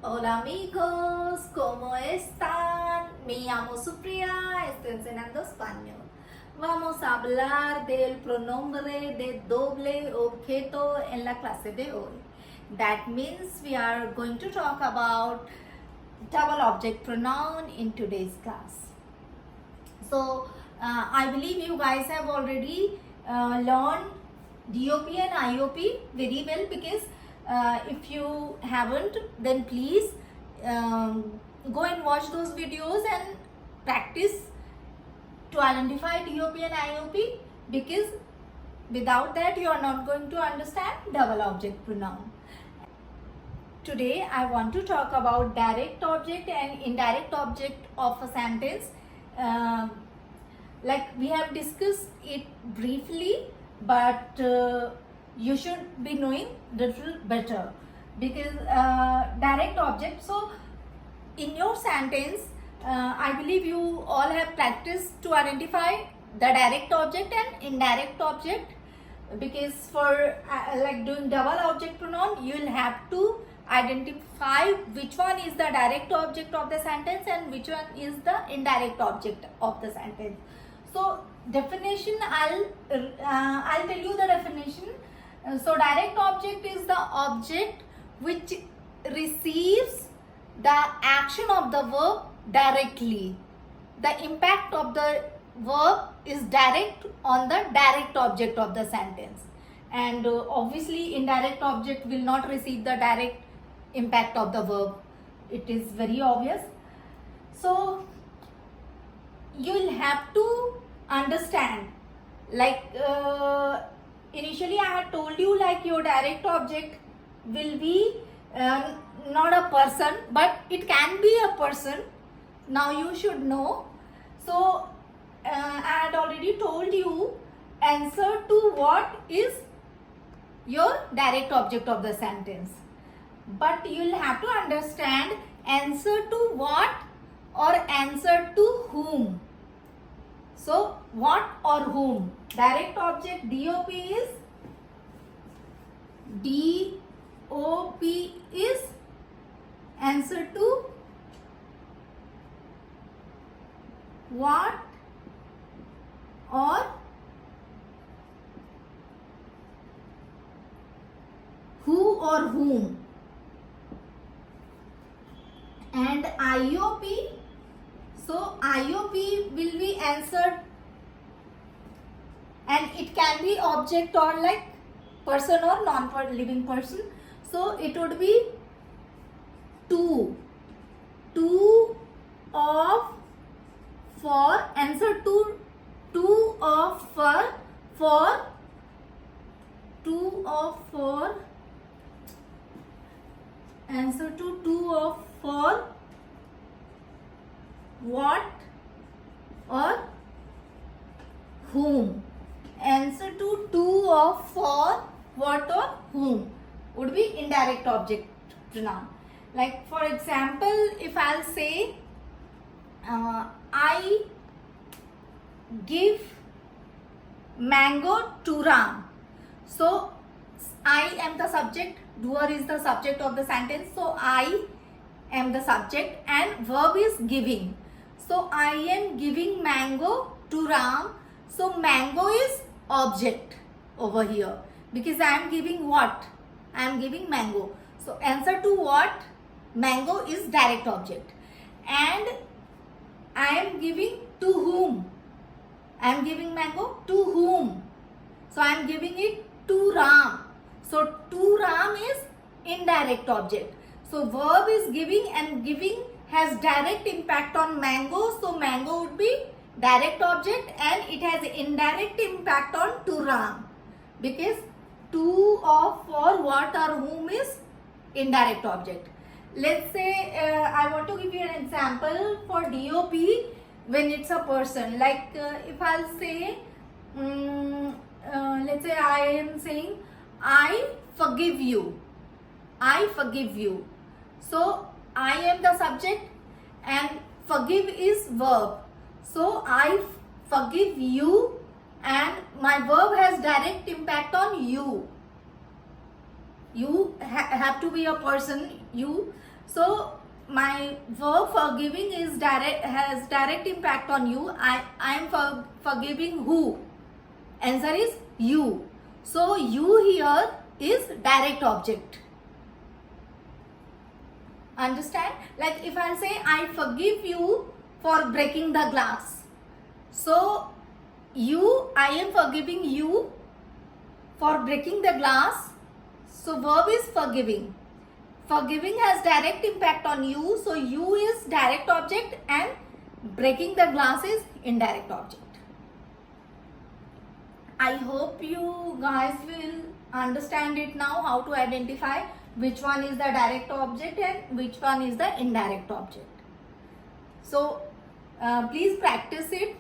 Hola amigos, ¿cómo están? Me llamo Supriya, estoy enseñando español. Vamos a hablar del pronombre de doble objeto en la clase de hoy. That means we are going to talk about double object pronoun in today's class. So, I believe you guys have already learned O.P and I.O.P very well, because if you haven't, then please go and watch those videos and practice to identify O.P and I.O.P, because without that you are not going to understand double object pronoun. Today I want to talk about direct object and indirect object of a sentence. Like we have discussed it briefly, but you should be knowing little better, because direct object. So in your sentence, I believe you all have practiced to identify the direct object and indirect object, because for like doing double object pronoun, you will have to identify which one is the direct object of the sentence and which one is the indirect object of the sentence. So definition, I'll tell you the definition. So direct object is the object which receives the action of the verb directly. The impact of the verb is direct on the direct object of the sentence, and obviously indirect object will not receive the direct impact of the verb. It is very obvious. So you will have to understand, like initially I had told you, like your direct object will be not a person, but it can be a person. Now you should know. So I had already told you, answer to what is your direct object of the sentence, but you will have to understand answer to what or answer to whom. So what or whom? Direct object DOP is answer to what or who or whom. And IOP, so IOP will be answered, and it can be object or like person or non-living person. So it would be to of, for, answer to of, for, to of, for, answer to of, for, what or whom. Answer to of, for, what or whom would be indirect object pronoun. Like for example, if I'll say I give mango to Ram. So I am the subject, doer is the subject of the sentence. So I am the subject and verb is giving. So I am giving mango to Ram. So mango is object over here, because I am giving what? I am giving mango. So answer to what? Mango is direct object. And I am giving to whom? I am giving mango to whom? So I am giving it to Ram. So to Ram is indirect object. So verb is giving, and giving has direct impact on mango. So mango would be direct object, and it has indirect impact on to Ram, because to, of, for, what or whom is indirect object. Let's say I want to give you an example for DOP when it's a person. Like if I'll say, let's say I am saying I forgive you. I forgive you. So I am the subject and forgive is verb. So I forgive you, and my verb has direct impact on you. You have to be a person, you So my verb forgiving is has direct impact on you. I am forgiving who? Answer is you. So you here is direct object. Understand? Like if I say I forgive you for breaking the glass. So I am forgiving you for breaking the glass. So verb is forgiving. Forgiving has direct impact on you. So you is direct object and breaking the glass is indirect object. I hope you guys will understand it now, how to identify which one is the direct object and which one is the indirect object. So please practice it.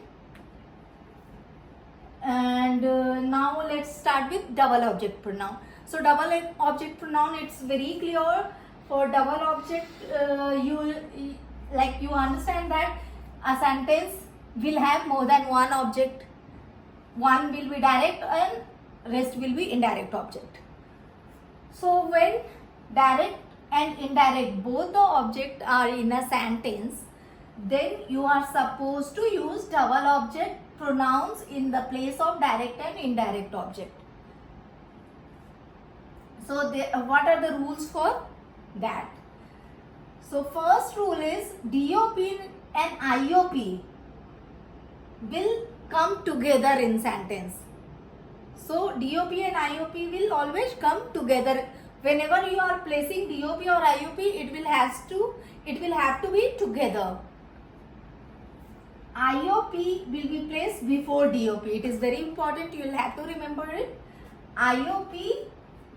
And now let's start with double object pronoun. So double object pronoun, it's very clear. For double object, you understand that a sentence will have more than one object. One will be direct and rest will be indirect object. So when direct and indirect both the objects are in a sentence, then you are supposed to use double object pronouns in the place of direct and indirect object. So what are the rules for that? So first rule is O.P and I.O.P will come together in sentence. So O.P and I.O.P will always come together. Whenever you are placing O.P or I.O.P, it will have to be together. I.O.P will be placed before O.P. It is very important. You will have to remember it. I.O.P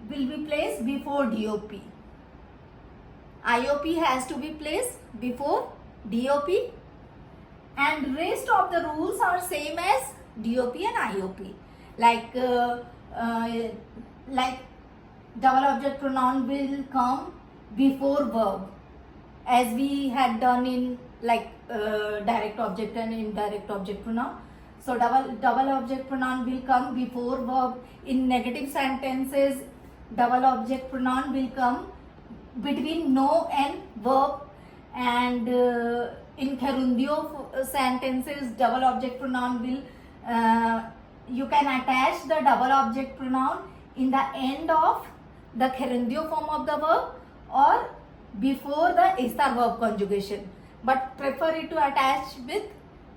will be placed before O.P. I.O.P has to be placed before O.P. And rest of the rules are same as O.P and I.O.P. Like double object pronoun will come before verb, as we had done in direct object and indirect object pronoun. So double object pronoun will come before verb. In negative sentences, double object pronoun will come between no and verb. And in gerundio sentences, double object pronoun will you can attach the double object pronoun in the end of the gerundio form of the verb or before the estar verb conjugation, but prefer it to attach with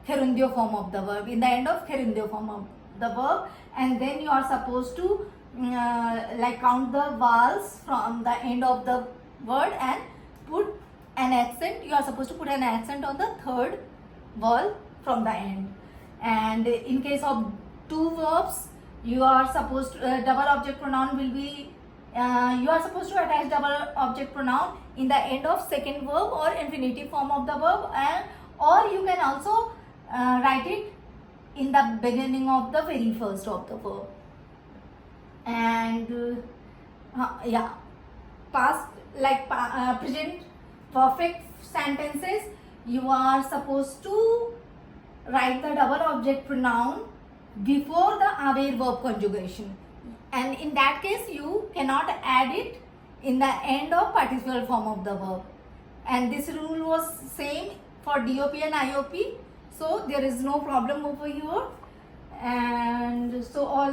gerundio form of the verb, in the end of gerundio form of the verb. And then you are supposed to count the vowels from the end of the word and put an accent. You are supposed to put an accent on the third vowel from the end. And in case of two verbs, you are supposed to double object pronoun will be you are supposed to attach double object pronoun in the end of second verb or infinitive form of the verb, and or you can also write it in the beginning of the very first of the verb. And past present perfect sentences, you are supposed to write the double object pronoun before the aware verb conjugation, and in that case you cannot add it in the end of participial form of the verb. And this rule was same for O.P and I.O.P, so there is no problem over here. And so all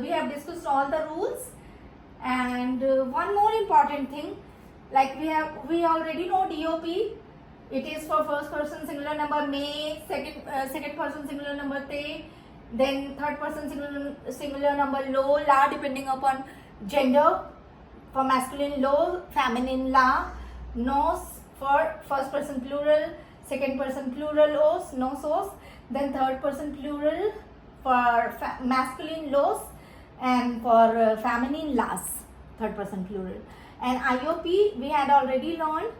we have discussed all the rules. And one more important thing, we already know O.P. It is for first person singular number me, second person singular number te, then third person singular number lo, la, depending upon gender. For masculine lo, feminine la, nos for first person plural, second person plural os, nosos, then third person plural for masculine los, and for feminine las, third person plural. And I.O.P we had already learned.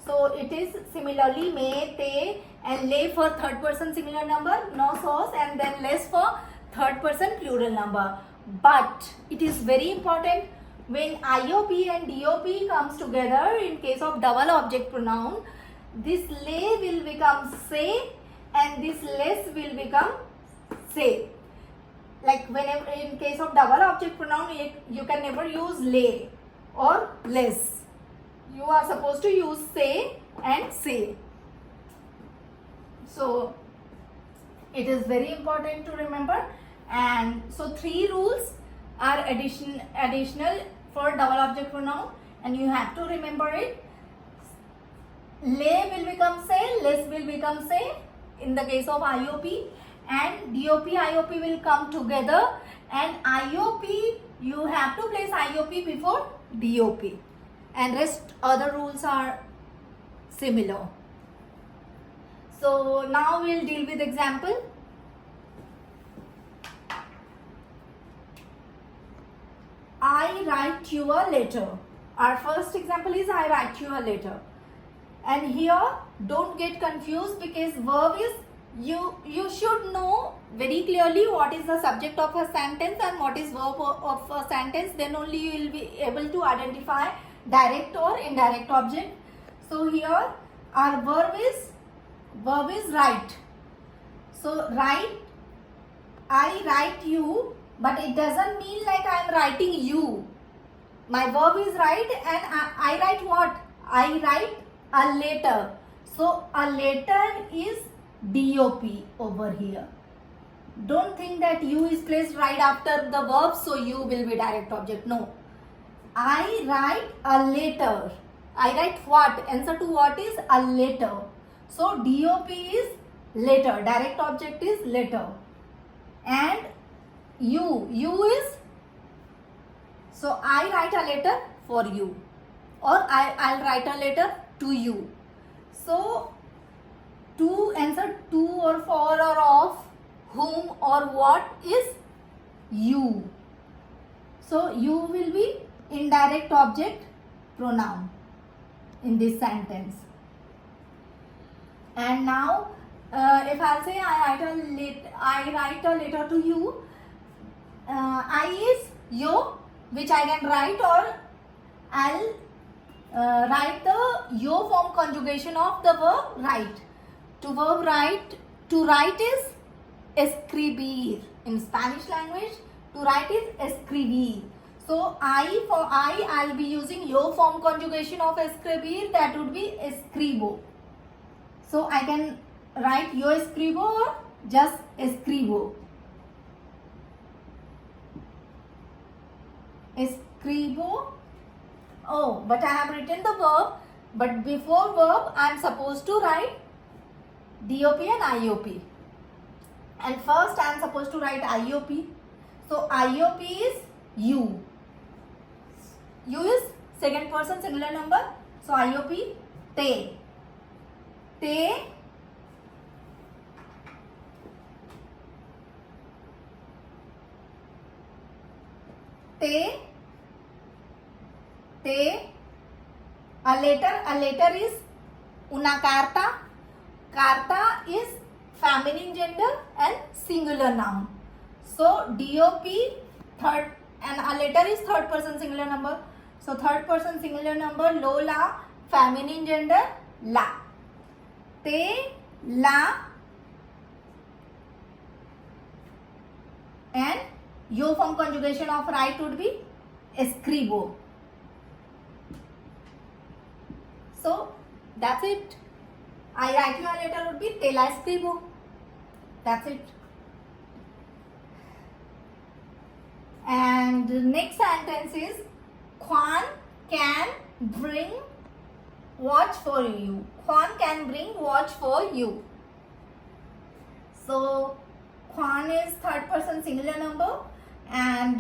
So it is similarly me, te and le for third person singular number, nos, os, and then les for third person plural number. But it is very important, when I.O.P and O.P comes together in case of double object pronoun, this le will become se and this les will become se. Like whenever in case of double object pronoun, you can never use le or less. you are supposed to use say and say. So it is very important to remember. And so 3 rules are additional for double object pronoun, and you have to remember it. Lay will become say, less will become say in the case of IOP, and DOP, IOP will come together, and IOP, you have to place IOP before DOP, and rest other rules are similar. So now we'll deal with example. I write you a letter. Our first example is I write you a letter. And here don't get confused, because verb is, you should know very clearly what is the subject of a sentence and what is verb of a sentence. Then only you will be able to identify direct or indirect object. So here our verb is write. So write, I write you, but it doesn't mean like I am writing you. My verb is write, and I write what? I write a letter. So a letter is DOP over here. Don't think that you is placed right after the verb, so you will be direct object. No. I write a letter. I write what? Answer to what is a letter. So DOP is letter. Direct object is letter. And you is, so I write a letter for you, or I'll write a letter to you. So to answer to or for or of, whom or what is you. So you will be indirect object pronoun in this sentence. And now if I'll say I write a letter to you, I is yo, which I can write, or I'll write the yo form conjugation of the verb write. To verb write, to write is escribir. In Spanish language, to write is escribir. So I'll be using yo form conjugation of escribir, that would be escribo. So I can write yo escribo or just escribo. Escribo. Oh, but I have written the verb, but before verb I am supposed to write DOP and IOP. And first I am supposed to write IOP. So IOP is you. You is second person singular number. So IOP te. Te. Te. Te. A letter is una carta. Carta is feminine gender and singular noun. So DOP third, and a letter is third person singular number. So third person singular number, lo la, feminine gender la. Te la, and yo form conjugation of write would be escribo. So that's it. I write you a letter would be te la escribo. That's it. And the next sentence is Juan can bring watch for you. Juan can bring watch for you. So Juan is third person singular number, and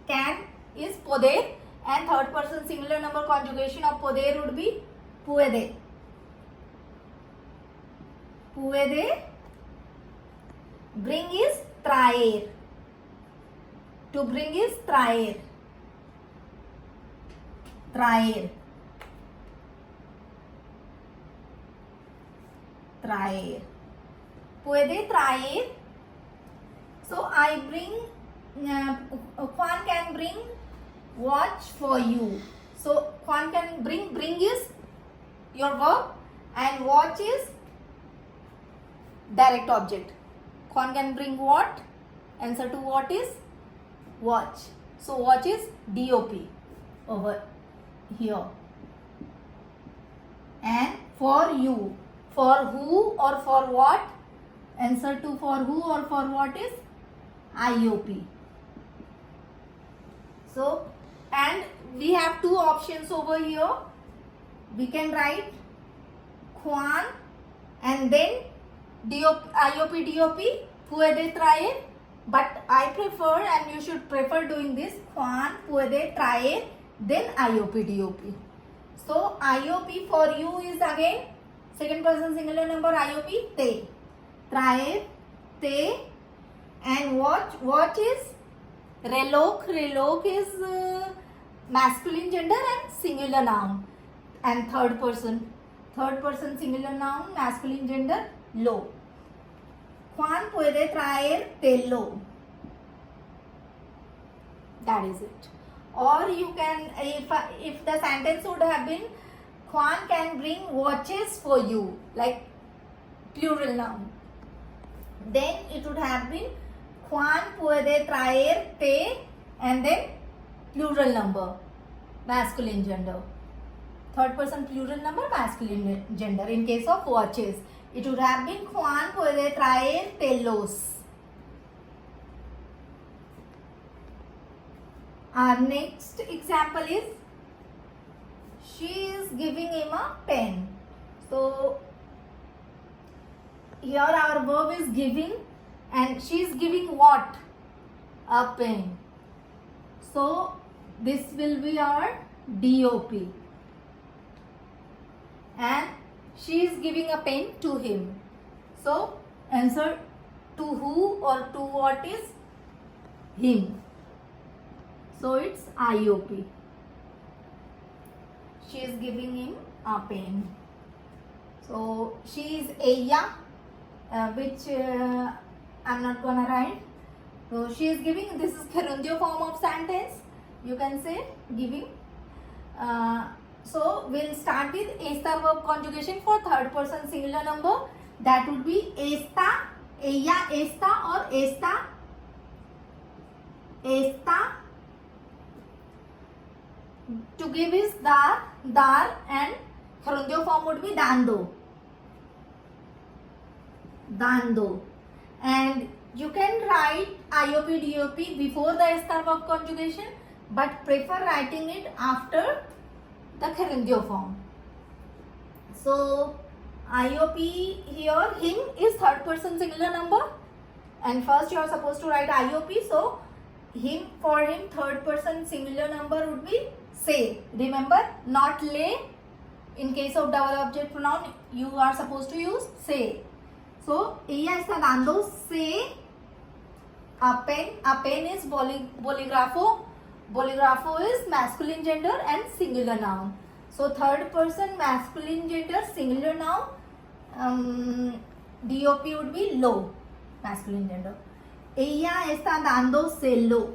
can is poder, and third person singular number conjugation of poder would be puede. Puede. Bring is traer. To bring is traer. Traer. Traer. Puede traer. So I bring, Juan can bring watch for you. So Juan can bring is your verb, and watch is direct object. Juan can bring what? Answer to what is watch. So watch is DOP over here. And for you, for who or for what? Answer to for who or for what is IOP. So, and we have two options over here. We can write Kwan and then IOP DOP, puede traer. But I prefer, and you should prefer doing this, Kwan puede traer, then IOP DOP. So IOP for you is again second person singular number IOP te. Traer, te, and what is reloj. Reloj is masculine gender and singular noun. And third person singular noun, masculine gender, lo. Juan puede traer telo. That is it. Or you can, if the sentence would have been, Juan can bring watches for you, like plural noun. Then it would have been Juan puede traer te, and then plural number, masculine gender. Third person plural number, masculine gender. In case of watches, it would have been Juan puede traer telos. Our next example is, she is giving him a pen. So here our verb is giving, and she is giving what? A pen. So this will be our DOP. And she is giving a pen to him. So answer to who or to what is him. So it's IOP. She is giving him a pen. So she is ella, which I'm not gonna write. So she is giving, this is gerundio form of sentence. You can say giving. So we'll start with esta verb conjugation for third person singular number. That would be esta, ella, esta, or esta, esta. To give is dar, and gerundio form would be dando, dando. And you can write IOP DOP before the esta verb conjugation, but prefer writing it after the gerundio form. So IOP here, him is third person singular number, and first you are supposed to write IOP. So him, for him, third person singular number would be se. Remember, not le. In case of double object pronoun, you are supposed to use se. So ella está dando se a pen. A pen is bolígrafo. Bolígrafo is masculine gender and singular noun. So third person masculine gender singular noun, DOP would be lo, masculine gender. Ella está dando celo.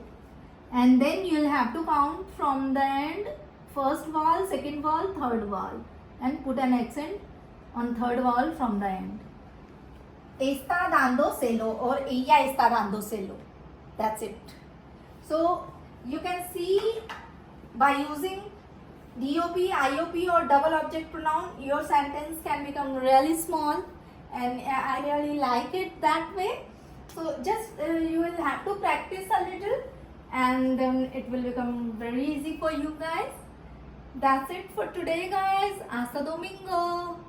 And then you will have to count from the end, first vowel, second vowel, third vowel, and put an accent on third vowel from the end. Está dando celo, or ella está dando celo. That's it. So you can see, by using DOP, IOP, or double object pronoun, your sentence can become really small, and I really like it that way. So just you will have to practice a little, and then it will become very easy for you guys. That's it for today, guys. Hasta domingo.